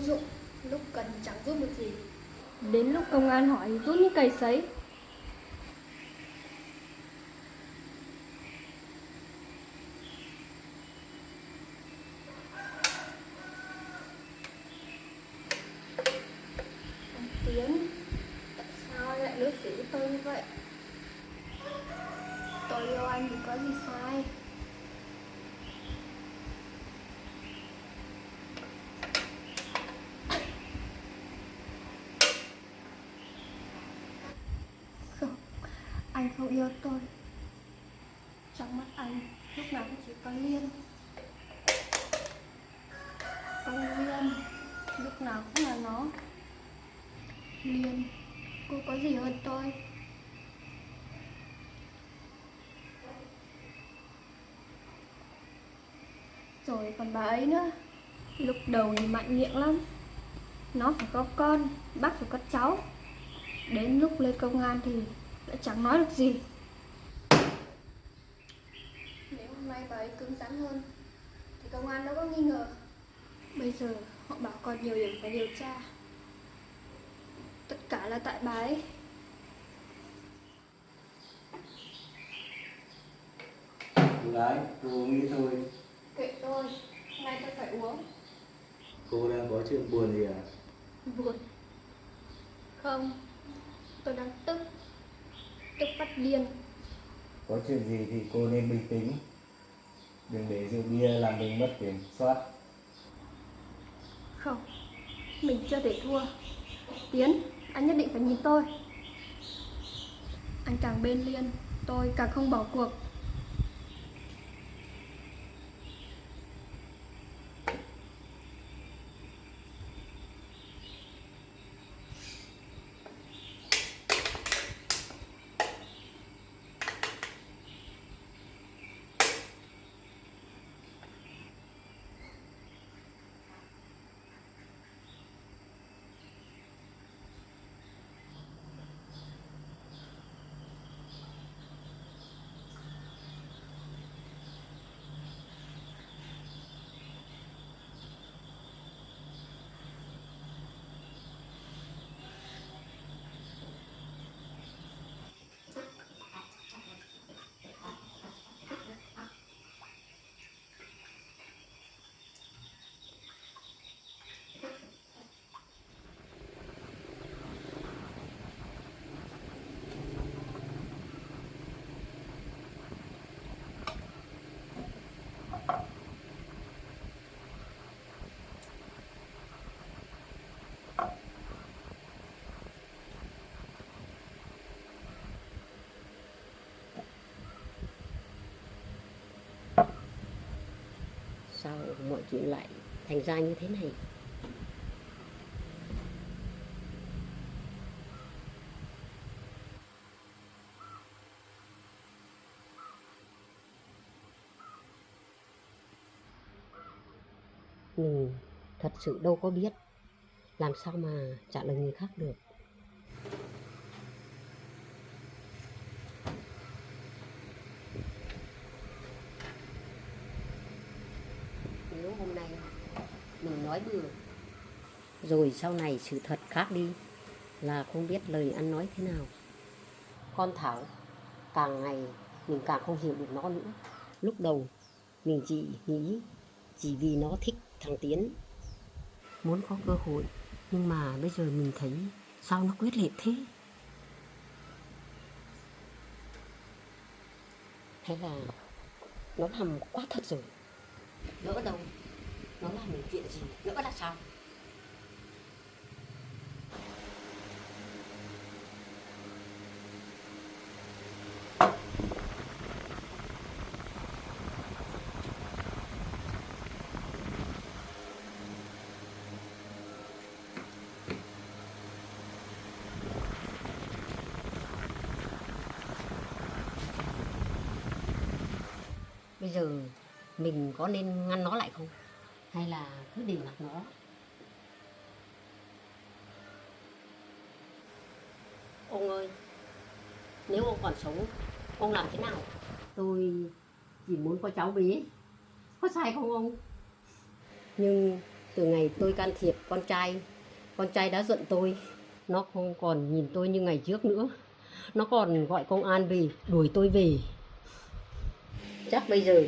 dụng, lúc cần chẳng giúp được gì. Đến lúc công an hỏi rút những cày sấy. Ông Tiến, tại sao lại đối xử với tôi như vậy? Tôi yêu anh thì có gì sai? Không, anh không yêu tôi. Trong mắt anh lúc nào cũng chỉ có Liên. Con Liên lúc nào cũng là nó. Liên, cô có gì hơn tôi? Rồi còn bà ấy nữa. Lúc đầu thì mạnh miệng lắm. Nó phải có con, bác phải có cháu. Đến lúc lên công an thì lại chẳng nói được gì. Nếu hôm nay bà ấy cứng rắn hơn thì công an đâu có nghi ngờ. Bây giờ họ bảo còn nhiều điểm phải điều tra. Tất cả là tại bà ấy. Cô gái, cô uống ít thôi. Kệ tôi, hôm nay tôi phải uống. Cô đang có chuyện buồn gì à? Buồn? Không, tôi đang tức phát điên. Có chuyện gì thì cô nên bình tĩnh. Đừng để rượu bia làm mình mất kiểm soát. Không, mình chưa thể thua. Tiến, anh nhất định phải nhìn tôi. Anh càng bên Liên, tôi càng không bỏ cuộc. Sao mọi chuyện lại thành ra như thế này? Mình thật sự đâu có biết, làm sao mà trả lời người khác được. Nếu hôm nay mình nói bừa, rồi sau này sự thật khác đi, là không biết lời ăn nói thế nào. Con Thảo, càng ngày mình càng không hiểu được nó nữa. Lúc đầu mình chỉ nghĩ chỉ vì nó thích thằng Tiến, muốn có cơ hội, nhưng mà bây giờ mình thấy sao nó quyết liệt thế? Hay là nó làm quá thật rồi? Lỡ đâu nó làm một chuyện gì nữa là sao? Bây giờ mình có nên ngăn nó lại không? Hay là cứ để mặc nó? Ông ơi, nếu ông còn sống, ông làm thế nào? Tôi chỉ muốn có cháu bé. Có sai không ông? Nhưng Từ ngày tôi can thiệp con trai đã giận tôi. Nó không còn nhìn tôi như ngày trước nữa. Nó còn gọi công an về, đuổi tôi về. Chắc bây giờ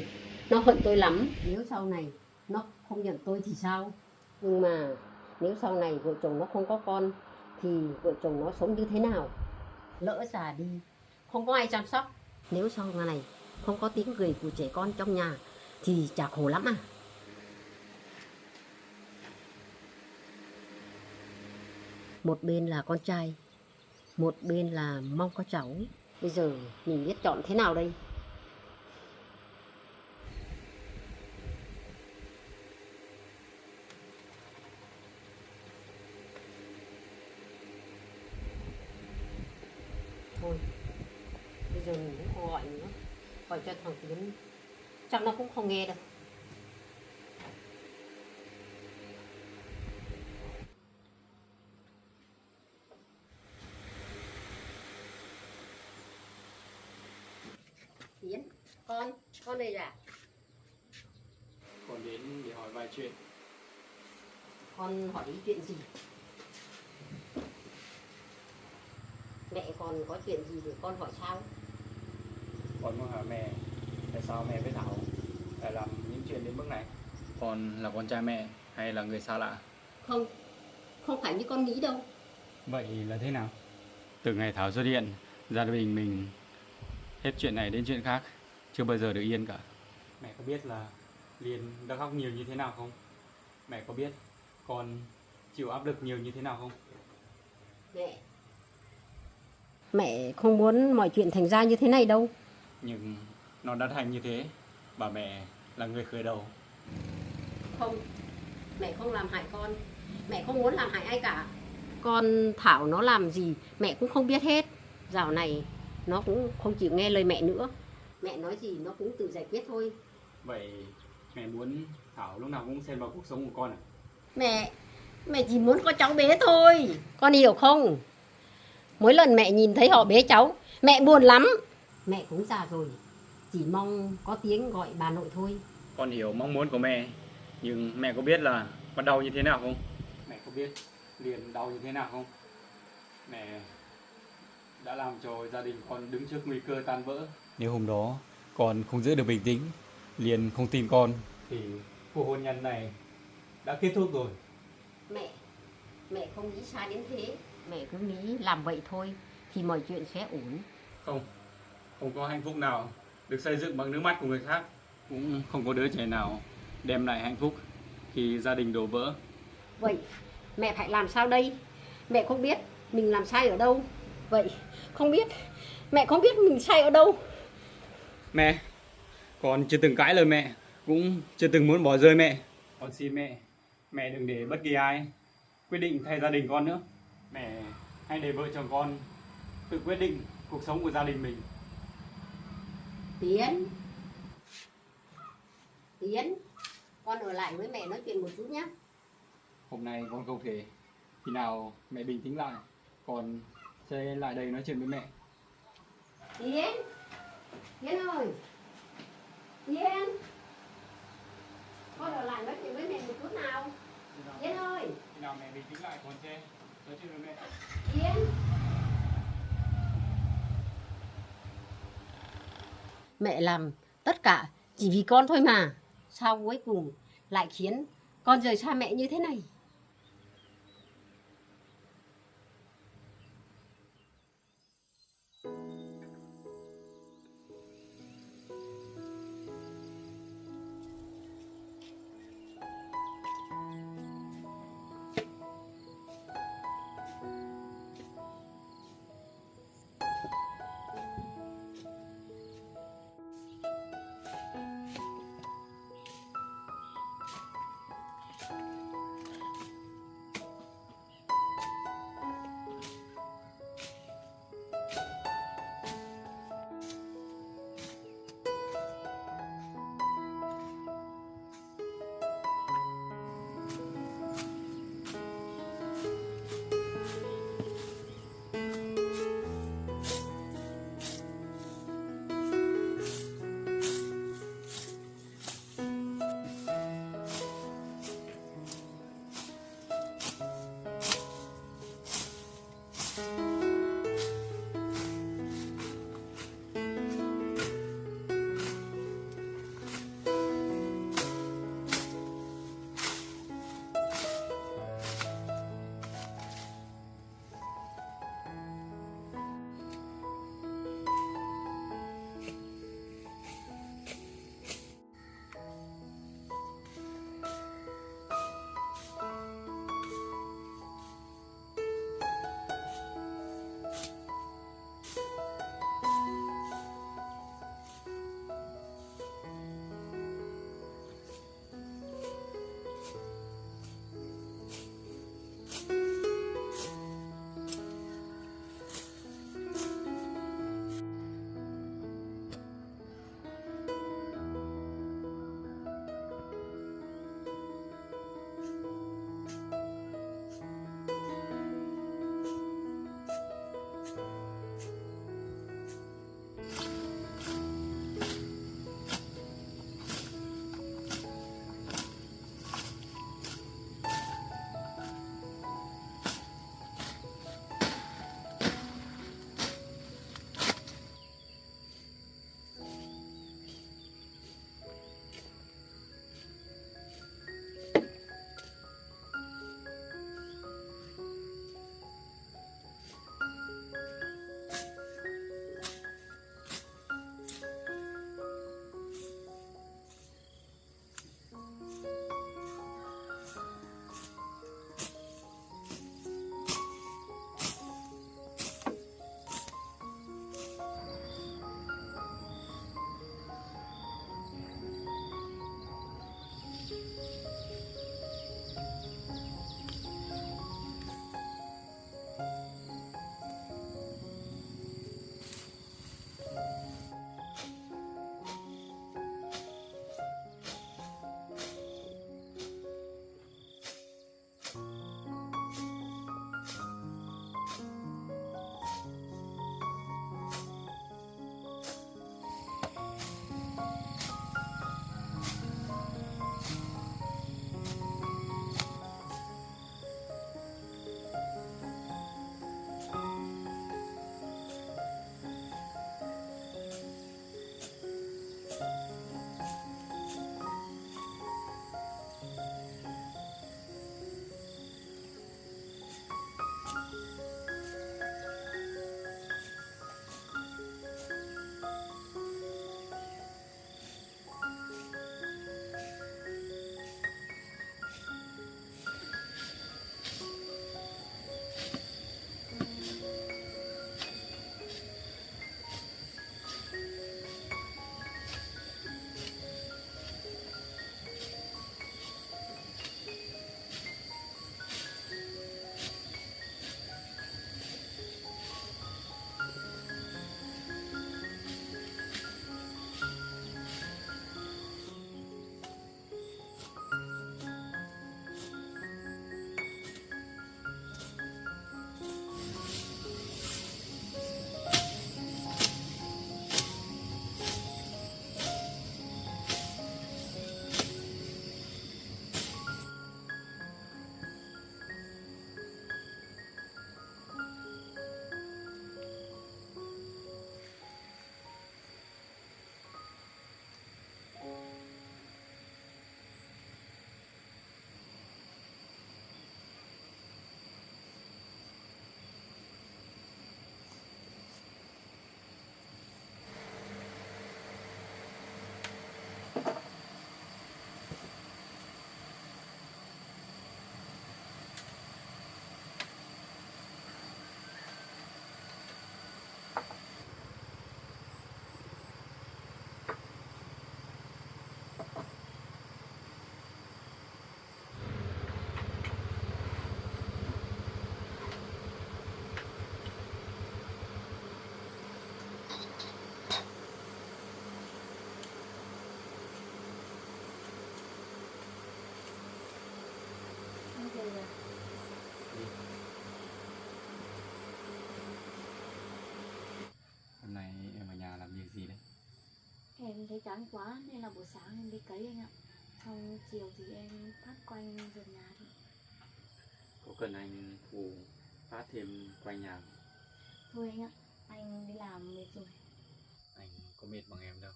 nó hận tôi lắm. Nếu sau này nó không nhận tôi thì sao? Nhưng mà nếu sau này vợ chồng nó không có con thì vợ chồng nó sống như thế nào? Lỡ già đi, không có ai chăm sóc. Nếu sau này không có tiếng cười của trẻ con trong nhà thì chả khổ lắm à? Một bên là con trai, một bên là mong có cháu. Bây giờ mình biết chọn thế nào đây? Thôi, bây giờ mình cũng không gọi nữa. Gọi cho thằng Tiến, chắc nó cũng không nghe đâu. Tiến, con đây à? Con đến để hỏi vài chuyện. Con hỏi ý chuyện gì? Mẹ con có chuyện gì để con hỏi sao? Con muốn hỏi mẹ, tại sao mẹ với Thảo lại làm những chuyện đến mức này? Con là con trai mẹ hay là người xa lạ? Không, không phải như con nghĩ đâu. Vậy là thế nào? Từ ngày Thảo xuất hiện, gia đình mình hết chuyện này đến chuyện khác, chưa bao giờ được yên cả. Mẹ có biết là Liên đã khóc nhiều như thế nào không? Mẹ có biết con chịu áp lực nhiều như thế nào không? Mẹ không muốn mọi chuyện thành ra như thế này đâu. Nhưng nó đã thành như thế, bà mẹ là người khởi đầu. Không, mẹ không làm hại con. Mẹ không muốn làm hại ai cả. Con Thảo nó làm gì mẹ cũng không biết hết. Dạo này nó cũng không chịu nghe lời mẹ nữa. Mẹ nói gì nó cũng tự giải quyết thôi. Vậy mẹ muốn Thảo lúc nào cũng xen vào cuộc sống của con à? Mẹ chỉ muốn có cháu bé thôi. Con hiểu không? Mỗi lần mẹ nhìn thấy họ bế cháu, mẹ buồn lắm. Mẹ cũng già rồi, chỉ mong có tiếng gọi bà nội thôi. Con hiểu mong muốn của mẹ, nhưng mẹ có biết là con đau như thế nào không? Mẹ có biết Liên đau như thế nào không? Mẹ đã làm cho gia đình con đứng trước nguy cơ tan vỡ. Nếu hôm đó con không giữ được bình tĩnh, Liên không tin con, thì cuộc hôn nhân này đã kết thúc rồi. Mẹ không nghĩ sai đến thế. Mẹ cứ nghĩ làm vậy thôi thì mọi chuyện sẽ ổn. Không có hạnh phúc nào được xây dựng bằng nước mắt của người khác. Cũng không có đứa trẻ nào đem lại hạnh phúc khi gia đình đổ vỡ. Vậy mẹ phải làm sao đây? Mẹ không biết mình làm sai ở đâu. Mẹ không biết mình sai ở đâu. Mẹ, con chưa từng cãi lời mẹ, cũng chưa từng muốn bỏ rơi mẹ. Con xin mẹ đừng để bất kỳ ai quyết định thay gia đình con nữa. Mẹ hãy để vợ chồng con tự quyết định cuộc sống của gia đình mình. Tiến, con ở lại với mẹ nói chuyện một chút nhé. Hôm nay con không thể, khi nào mẹ bình tĩnh lại, con sẽ lại đây nói chuyện với mẹ. Tiến ơi, Tiến, con ở lại nói chuyện với mẹ một chút nào. Tiến ơi, Khi nào mẹ bình tĩnh lại, con sẽ nói chuyện với mẹ. Tiến. Mẹ làm tất cả chỉ vì con thôi mà. Sao cuối cùng lại khiến con rời xa mẹ như thế này? chán quá nên là buổi sáng em đi cấy anh ạ. Xong chiều thì em phát quanh vườn nhà thôi. Có cần anh phụ phát thêm quanh nhà không? Thôi anh ạ, anh đi làm mệt rồi. Anh có mệt bằng em đâu.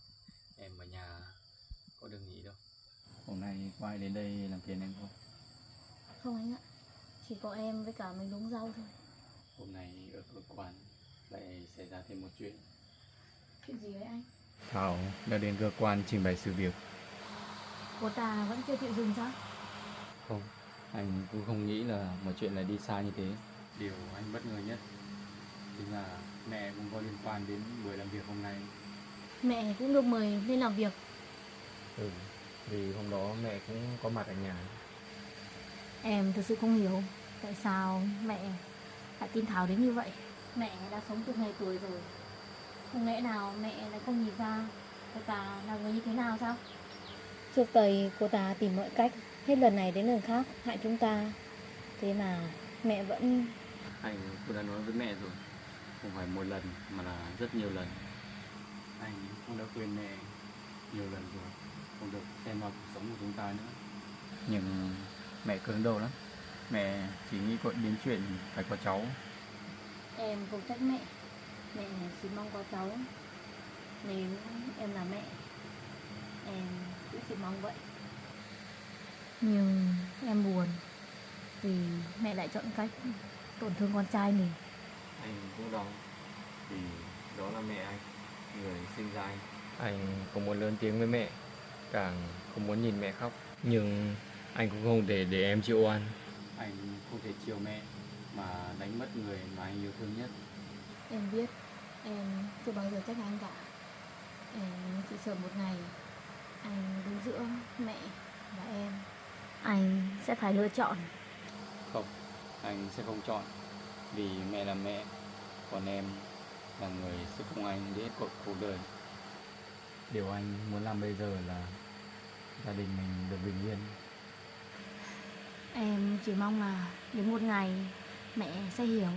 Em ở nhà có được nghỉ đâu. Hôm nay có ai đến đây làm phiền em không? Không anh ạ, chỉ có em với cả mình đống rau thôi. Hôm nay ở cơ quan lại xảy ra thêm một chuyện. Chuyện gì đấy anh? Thảo đã đến cơ quan trình bày sự việc. Cô ta vẫn chưa chịu dừng sao? Không, anh cũng không nghĩ là một chuyện lại đi xa như thế. Điều anh bất ngờ nhất chính là mẹ cũng có liên quan đến buổi làm việc hôm nay. Mẹ cũng được mời lên làm việc. Vì hôm đó mẹ cũng có mặt ở nhà. Em thực sự không hiểu tại sao mẹ lại tin Thảo đến như vậy. Mẹ đã sống từ ngày tuổi rồi, không lẽ nào mẹ lại không nhìn ra cô ta là người như thế nào sao? Trước đây cô ta tìm mọi cách hết lần này đến lần khác hại chúng ta, thế mà mẹ vẫn... Anh cũng đã nói với mẹ rồi, không phải một lần mà là rất nhiều lần. Anh cũng đã khuyên mẹ nhiều lần rồi, không được xen vào cuộc sống của chúng ta nữa. Nhưng mẹ cứng đầu lắm. Mẹ chỉ nghĩ đến chuyện phải có cháu. Em không trách mẹ, mẹ chỉ mong có cháu. Nếu em là mẹ, em cũng chỉ mong vậy. Nhưng em buồn vì mẹ lại chọn cách tổn thương con trai mình. Anh cũng đau vì đó là mẹ anh, người sinh ra anh. Anh không muốn lớn tiếng với mẹ, càng không muốn nhìn mẹ khóc. Nhưng anh cũng không thể để em chịu oan. Anh không thể chiều mẹ mà đánh mất người mà anh yêu thương nhất. Em biết em chưa bao giờ trách anh cả. Em chỉ sợ một ngày anh đứng giữa mẹ và em, anh sẽ phải lựa chọn. Không, anh sẽ không chọn. Vì mẹ là mẹ, còn em là người sẽ cùng anh đến hết cuộc đời. Điều anh muốn làm bây giờ là gia đình mình được bình yên. Em chỉ mong là đến một ngày mẹ sẽ hiểu.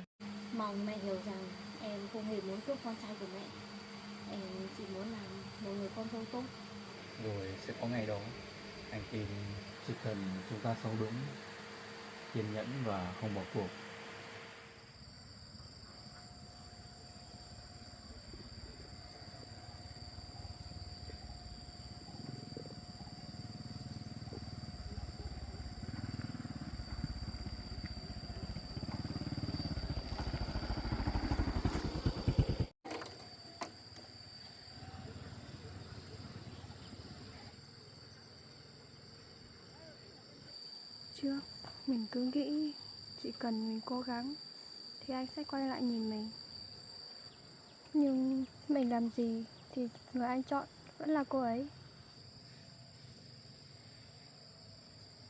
Mong mẹ hiểu rằng em không hề muốn cướp con trai của mẹ. Em chỉ muốn làm một người con dâu tốt. Rồi sẽ có ngày đó, anh tin chỉ cần chúng ta sống đúng, kiên nhẫn và không bỏ cuộc. Chưa, mình cứ nghĩ chỉ cần mình cố gắng thì anh sẽ quay lại nhìn mình. Nhưng mình làm gì thì người anh chọn vẫn là cô ấy.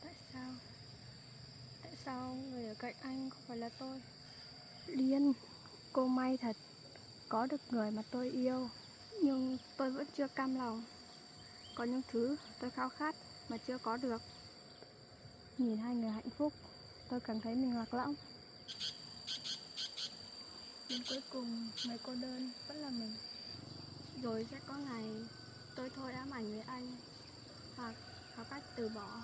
Tại sao? Tại sao người ở cạnh anh không phải là tôi? Điên, cô may thật, có được người mà tôi yêu. Nhưng tôi vẫn chưa cam lòng. Có những thứ tôi khao khát mà chưa có được. Nhìn hai người hạnh phúc, tôi cảm thấy mình lạc lõng. Nhưng cuối cùng người cô đơn vẫn là mình. Rồi sẽ có ngày tôi thôi ám ảnh với anh, hoặc học cách từ bỏ.